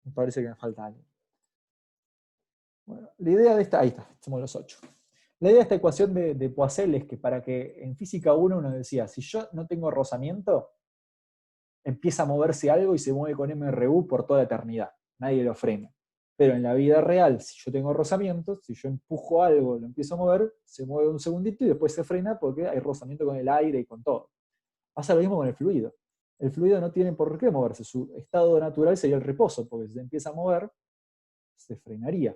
Me parece que me falta algo. Bueno, la idea de esta, ahí está, somos los 8. La idea de esta ecuación de Poiseuille es que para que en física 1 uno decía, si yo no tengo rozamiento, empieza a moverse algo y se mueve con MRU por toda la eternidad. Nadie lo frena. Pero en la vida real, si yo tengo rozamiento, si yo empujo algo, lo empiezo a mover, se mueve un segundito y después se frena porque hay rozamiento con el aire y con todo. Pasa lo mismo con el fluido. El fluido no tiene por qué moverse. Su estado natural sería el reposo, porque si se empieza a mover, se frenaría,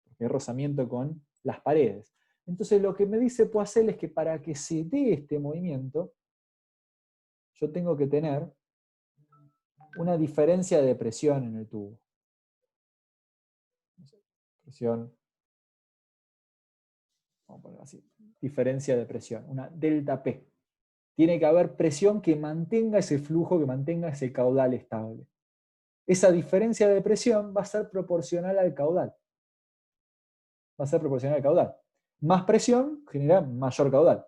porque hay rozamiento con las paredes. Entonces lo que me dice Poiseuille es que para que se dé este movimiento, yo tengo que tener una diferencia de presión en el tubo. Presión, vamos a ponerlo así, diferencia de presión, una delta P. Tiene que haber presión que mantenga ese flujo, que mantenga ese caudal estable. Esa diferencia de presión va a ser proporcional al caudal. Va a ser proporcional al caudal. Más presión genera mayor caudal.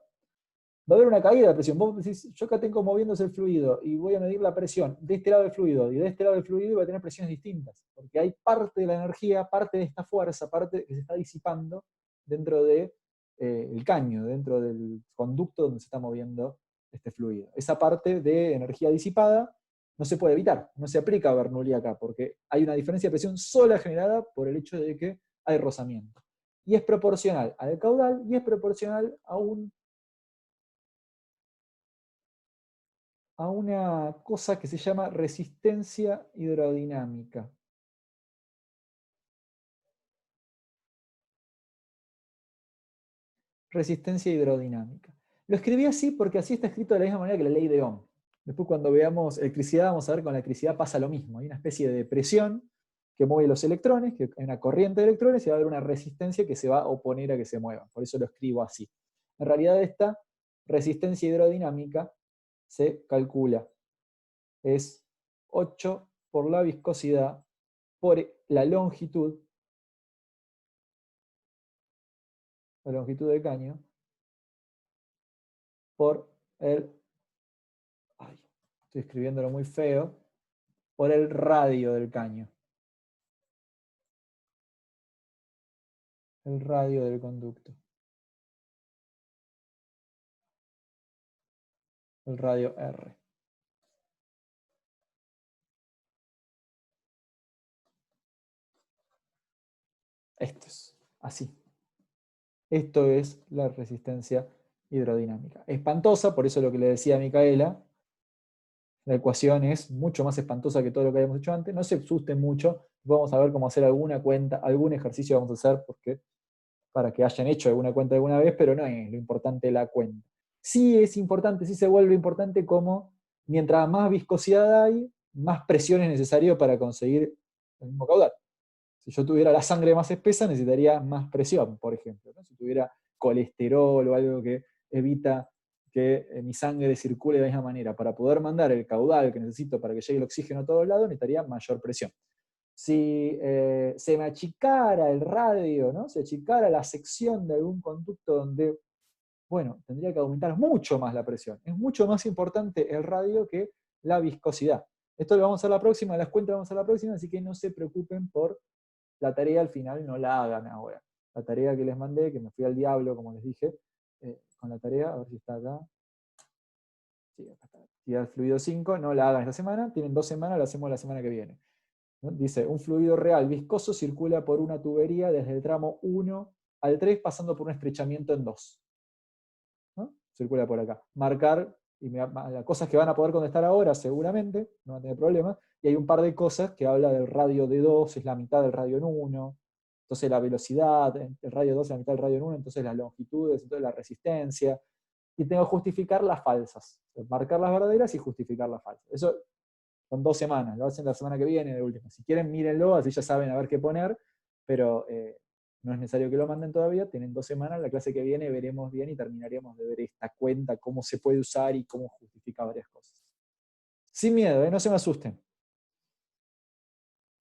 Va a haber una caída de presión. Vos decís, yo acá tengo moviéndose el fluido y voy a medir la presión de este lado del fluido y de este lado del fluido y voy a tener presiones distintas. Porque hay parte de la energía, parte de esta fuerza, parte que se está disipando dentro del caño, dentro del conducto donde se está moviendo este fluido. Esa parte de energía disipada no se puede evitar, no se aplica a Bernoulli acá, porque hay una diferencia de presión sola generada por el hecho de que hay rozamiento. Y es proporcional al caudal y es proporcional a una cosa que se llama resistencia hidrodinámica. Resistencia hidrodinámica. Lo escribí así porque así está escrito de la misma manera que la ley de Ohm. Después cuando veamos electricidad vamos a ver que con la electricidad pasa lo mismo. Hay una especie de presión que mueve los electrones, que hay una corriente de electrones y va a haber una resistencia que se va a oponer a que se muevan. Por eso lo escribo así. En realidad esta resistencia hidrodinámica se calcula. Es 8 por la viscosidad por la longitud del caño, por el, ay, estoy escribiéndolo muy feo, por el radio del caño. El radio del conducto. El radio R. Esto es así. Esto es la resistencia hidrodinámica. Espantosa, por eso lo que le decía a Micaela, la ecuación es mucho más espantosa que todo lo que habíamos hecho antes. No se asusten mucho, vamos a ver cómo hacer alguna cuenta, algún ejercicio vamos a hacer porque, para que hayan hecho alguna cuenta alguna vez, pero no es lo importante la cuenta. Sí es importante, sí se vuelve importante como mientras más viscosidad hay, más presión es necesario para conseguir el mismo caudal. Si yo tuviera la sangre más espesa, necesitaría más presión, por ejemplo, ¿no? Si tuviera colesterol o algo que evita que mi sangre circule de la misma manera, para poder mandar el caudal que necesito para que llegue el oxígeno a todos lados, necesitaría mayor presión. Si se me achicara el radio, ¿no? Se achicara la sección de algún conducto donde, bueno, tendría que aumentar mucho más la presión. Es mucho más importante el radio que la viscosidad. Esto lo vamos a hacer la próxima, las cuentas vamos a hacer la próxima, así que no se preocupen por la tarea al final, no la hagan ahora. La tarea que les mandé, que me fui al diablo, como les dije, con la tarea, a ver si está acá. Sí, acá está. Actividad fluido 5, no la hagan esta semana, tienen 2 semanas, la hacemos la semana que viene. ¿No? Dice, un fluido real viscoso circula por una tubería desde el tramo 1 al 3, pasando por un estrechamiento en 2. ¿No? Circula por acá. Marcar, y las cosas que van a poder contestar ahora seguramente, no van a tener problemas, y hay un par de cosas que habla del radio de 2, es la mitad del radio en 1, entonces la velocidad, el radio 2 es la mitad del radio en 1, entonces las longitudes, entonces la resistencia, y tengo que justificar las falsas, marcar las verdaderas y justificar las falsas. Eso son 2 semanas, lo hacen la semana que viene de última. Si quieren, mírenlo, así ya saben a ver qué poner, pero no es necesario que lo manden todavía, tienen 2 semanas, la clase que viene veremos bien y terminaremos de ver esta cuenta, cómo se puede usar y cómo justifica varias cosas. Sin miedo, no se me asusten.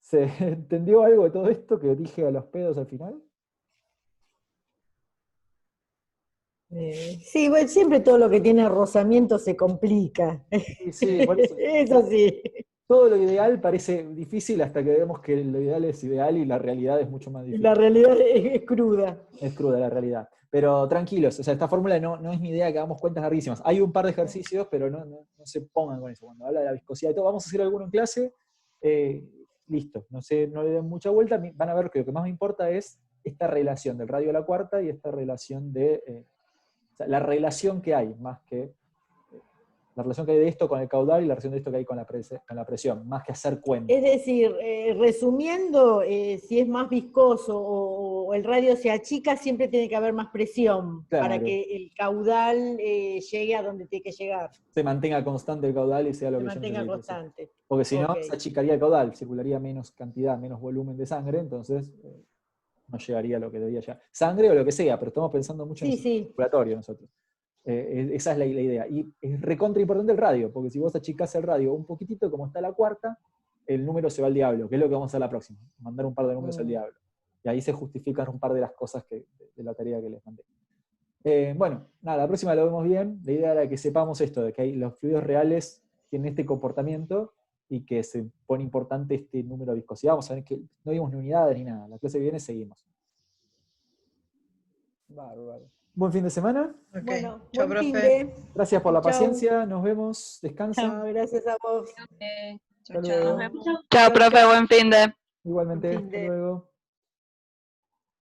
¿Se entendió algo de todo esto que dije a los pedos al final? Sí, bueno, siempre todo lo que tiene rozamiento se complica. Sí, por eso. Es así. todo lo ideal parece difícil hasta que vemos que lo ideal es ideal y la realidad es mucho más Y difícil. la realidad es cruda. Es cruda la realidad. Pero tranquilos, o sea, esta fórmula no es mi idea que hagamos cuentas larguísimas. Hay un par de ejercicios, pero no se pongan con eso. Cuando habla de la viscosidad y todo, vamos a hacer alguno en clase, listo, no le den mucha vuelta. Van a ver que lo que más me importa es esta relación del radio a la cuarta y esta relación o sea, la relación que hay, más que la relación que hay de esto con el caudal y la relación de esto que hay con la presión, más que hacer cuentas. Es decir, resumiendo, si es más viscoso o el radio se achica, siempre tiene que haber más presión Claro. para que el caudal llegue a donde tiene que llegar. Se mantenga constante el caudal y sea lo Se que yo mantenga necesito. constante. Sí. Porque si no, Ok. se achicaría el caudal, circularía menos cantidad, menos volumen de sangre, entonces no llegaría a lo que debería llegar. Sangre o lo que sea, pero estamos pensando mucho en el circulatorio nosotros. Esa es la idea. Y es recontra importante el radio, porque si vos achicás el radio un poquitito, como está la cuarta, el número se va al diablo, que es lo que vamos a hacer la próxima, mandar un par de números al diablo. Y ahí se justifican un par de las cosas de la tarea que les mandé. Bueno, nada, la próxima lo vemos bien. La idea era que sepamos esto, de que los fluidos reales tienen este comportamiento y que se pone importante este número de viscosidad. Vamos a ver que no vimos ni unidades ni nada. La clase que viene seguimos. Bárbaro. Buen fin de semana. Okay. Bueno, Chao, buen fin profe. de. Gracias por la Chau. paciencia. Nos vemos. Descansen. Chao, gracias a vos. Chao, Hasta chao. luego. Chao, profe, buen fin de. Igualmente. Buen fin Hasta de. luego.